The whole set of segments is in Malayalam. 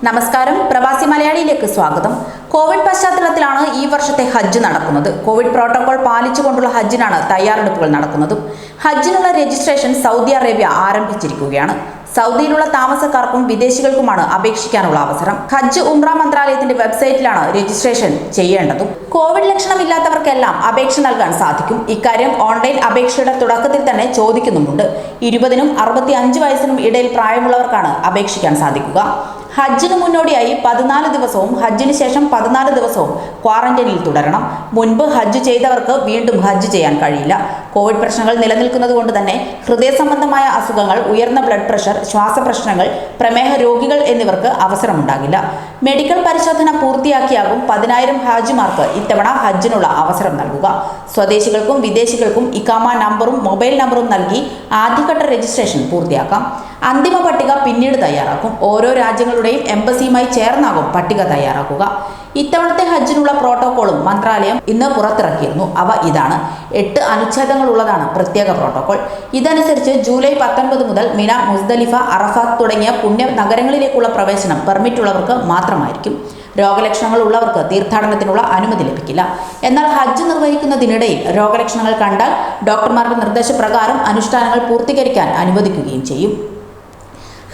നമസ്കാരം, പ്രവാസി മലയാളിയിലേക്ക് സ്വാഗതം. കോവിഡ് പശ്ചാത്തലത്തിലാണ് ഈ വർഷത്തെ ഹജ്ജ് നടക്കുന്നത്. കോവിഡ് പ്രോട്ടോകോൾ പാലിച്ചുകൊണ്ടുള്ള ഹജ്ജിനാണ് തയ്യാറെടുപ്പുകൾ നടക്കുന്നത്. ഹജ്ജിനുള്ള രജിസ്ട്രേഷൻ സൗദി അറേബ്യ ആരംഭിച്ചിരിക്കുകയാണ്. സൗദിയിലുള്ള താമസക്കാർക്കും വിദേശികൾക്കുമാണ് അപേക്ഷിക്കാനുള്ള അവസരം. ഹജ്ജ് ഉംറ മന്ത്രാലയത്തിന്റെ വെബ്സൈറ്റിലാണ് രജിസ്ട്രേഷൻ ചെയ്യേണ്ടതും. കോവിഡ് ലക്ഷണമില്ലാത്തവർക്കെല്ലാം അപേക്ഷ നൽകാൻ സാധിക്കും. ഇക്കാര്യം ഓൺലൈൻ അപേക്ഷയുടെ തുടക്കത്തിൽ തന്നെ ചോദിക്കുന്നുമുണ്ട്. 20നും 65 വയസ്സിനും ഇടയിൽ പ്രായമുള്ളവർക്കാണ് അപേക്ഷിക്കാൻ സാധിക്കുക. ഹജ്ജിന് മുന്നോടിയായി 14 ദിവസവും ഹജ്ജിന് ശേഷം 14 ദിവസവും ക്വാറന്റൈനിൽ തുടരണം. മുൻപ് ഹജ്ജ് ചെയ്തവർക്ക് വീണ്ടും ഹജ്ജ് ചെയ്യാൻ കഴിയില്ല. കോവിഡ് പ്രശ്നങ്ങൾ നിലനിൽക്കുന്നത് കൊണ്ട് തന്നെ ഹൃദയ സംബന്ധമായ അസുഖങ്ങൾ, ഉയർന്ന ബ്ലഡ് പ്രഷർ, ശ്വാസപ്രശ്നങ്ങൾ, പ്രമേഹ രോഗികൾ എന്നിവർക്ക് അവസരമുണ്ടാകില്ല. മെഡിക്കൽ പരിശോധന പൂർത്തിയാക്കിയാകും 10,000 ഹാജിമാർക്ക് ഇത്തവണ ഹജ്ജിനുള്ള അവസരം നൽകുക. സ്വദേശികൾക്കും വിദേശികൾക്കും ഇഖാമ നമ്പറും മൊബൈൽ നമ്പറും നൽകി ആദ്യഘട്ട രജിസ്ട്രേഷൻ പൂർത്തിയാക്കാം. അന്തിമ പട്ടിക പിന്നീട് തയ്യാറാക്കും. ഓരോ രാജ്യങ്ങളുടെയും എംബസിയുമായി ചേർന്നാകും പട്ടിക തയ്യാറാക്കുക. ഇത്തവണത്തെ ഹജ്ജിനുള്ള പ്രോട്ടോകോളും മന്ത്രാലയം ഇന്ന് പുറത്തിറക്കിയിരുന്നു. അവ ഇതാണ്. 8 അനുച്ഛേദങ്ങളുള്ളതാണ് പ്രത്യേക പ്രോട്ടോകോൾ. ഇതനുസരിച്ച് ജൂലൈ 19 മുതൽ മിന, മുസ്ദലിഫ, അറഫാത്ത് തുടങ്ങിയ പുണ്യ നഗരങ്ങളിലേക്കുള്ള പ്രവേശനം പെർമിറ്റുള്ളവർക്ക് മാത്രമായിരിക്കും. രോഗലക്ഷണങ്ങൾ ഉള്ളവർക്ക് തീർത്ഥാടനത്തിനുള്ള അനുമതി ലഭിക്കില്ല. എന്നാൽ ഹജ്ജ് നിർവഹിക്കുന്നതിനിടയിൽ രോഗലക്ഷണങ്ങൾ കണ്ടാൽ ഡോക്ടർമാരുടെ നിർദ്ദേശപ്രകാരം അനുഷ്ഠാനങ്ങൾ പൂർത്തീകരിക്കാൻ അനുവദിക്കുകയും ചെയ്യും.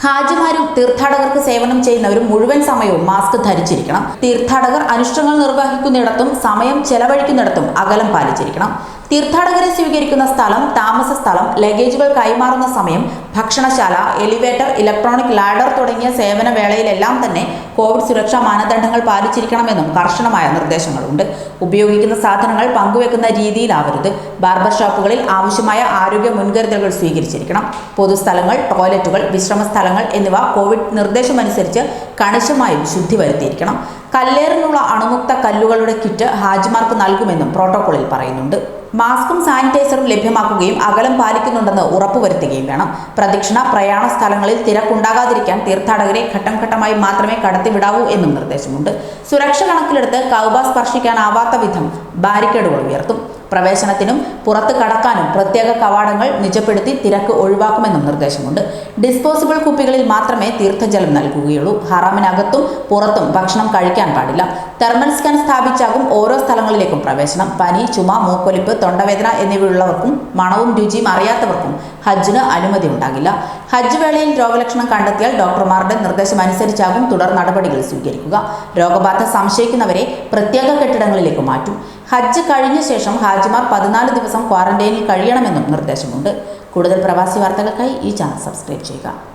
ഹാജിമാരും തീർത്ഥാടകർക്ക് സേവനം ചെയ്യുന്നവരും മുഴുവൻ സമയവും മാസ്ക് ധരിച്ചിരിക്കണം. തീർത്ഥാടകർ അനുഷ്ഠാനങ്ങൾ നിർവഹിക്കുന്നിടത്തും സമയം ചെലവഴിക്കുന്നിടത്തും അകലം പാലിച്ചിരിക്കണം. തീർത്ഥാടകരെ സ്വീകരിക്കുന്ന സ്ഥലം, താമസ സ്ഥലം, ലഗേജുകൾ കൈമാറുന്ന സമയം, ഭക്ഷണശാല, എലിവേറ്റർ, ഇലക്ട്രോണിക് ലാഡർ തുടങ്ങിയ സേവന വേളയിലെല്ലാം തന്നെ കോവിഡ് സുരക്ഷാ മാനദണ്ഡങ്ങൾ പാലിച്ചിരിക്കണമെന്നും കർശനമായ നിർദ്ദേശങ്ങളുണ്ട്. ഉപയോഗിക്കുന്ന സാധനങ്ങൾ പങ്കുവെക്കുന്ന രീതിയിലാവരുത്. ബാർബർ ഷോപ്പുകളിൽ ആവശ്യമായ ആരോഗ്യ മുൻകരുതലുകൾ സ്വീകരിച്ചിരിക്കണം. പൊതുസ്ഥലങ്ങൾ, ടോയ്ലറ്റുകൾ, വിശ്രമ സ്ഥലങ്ങൾ എന്നിവ കോവിഡ് നിർദ്ദേശമനുസരിച്ച് കണിശമായും ശുദ്ധി വരുത്തിയിരിക്കണം. കല്ലേറിനുള്ള അണുമുക്ത കല്ലുകളുടെ കിറ്റ് ഹാജിമാർക്ക് നൽകുമെന്നും പ്രോട്ടോകോളിൽ പറയുന്നുണ്ട്. മാസ്കും സാനിറ്റൈസറും ലഭ്യമാക്കുകയും അകലം പാലിക്കുന്നുണ്ടെന്ന് ഉറപ്പുവരുത്തുകയും വേണം. പ്രദക്ഷിണ, പ്രയാണ സ്ഥലങ്ങളിൽ തിരക്കുണ്ടാകാതിരിക്കാൻ തീർത്ഥാടകരെ ഘട്ടം ഘട്ടമായി മാത്രമേ കടത്തിവിടാവൂ എന്നും നിർദ്ദേശമുണ്ട്. സുരക്ഷ കണക്കിലെടുത്ത് കഅബ സ്പർശിക്കാനാവാത്ത വിധം ബാരിക്കേഡുകൾ ഉയർത്തും. പ്രവേശനത്തിനും പുറത്ത് കടക്കാനും പ്രത്യേക കവാടങ്ങൾ നിജപ്പെടുത്തി തിരക്ക് ഒഴിവാക്കുമെന്നും നിർദ്ദേശമുണ്ട്. ഡിസ്പോസിബിൾ കുപ്പികളിൽ മാത്രമേ തീർത്ഥജലം നൽകുകയുള്ളൂ. ഹറാമിനകത്തും പുറത്തും ഭക്ഷണം കഴിക്കാൻ പാടില്ല. തെർമൽ സ്കാൻ സ്ഥാപിച്ചാകും ഓരോ സ്ഥലങ്ങളിലേക്കും പ്രവേശനം. പനി, ചുമ, മൂക്കൊലിപ്പ്, തൊണ്ടവേദന എന്നിവയുള്ളവർക്കും മണവും രുചിയും അറിയാത്തവർക്കും ഹജ്ജിന് അനുമതി ഉണ്ടാകില്ല. ഹജ്ജ് വേളയിൽ രോഗലക്ഷണം കണ്ടെത്തിയാൽ ഡോക്ടർമാരുടെ നിർദ്ദേശമനുസരിച്ചാകും തുടർ നടപടികൾ സ്വീകരിക്കുക. രോഗബാധ സംശയിക്കുന്നവരെ പ്രത്യേക കെട്ടിടങ്ങളിലേക്ക് മാറ്റും. ഹജ്ജ് കഴിഞ്ഞ ശേഷം ഹാജിമാർ 14 ദിവസം ക്വാറന്റൈനിൽ കഴിയണമെന്നും നിർദ്ദേശമുണ്ട്. കൂടുതൽ പ്രവാസി വാർത്തകൾക്കായി ഈ ചാനൽ സബ്സ്ക്രൈബ് ചെയ്യുക.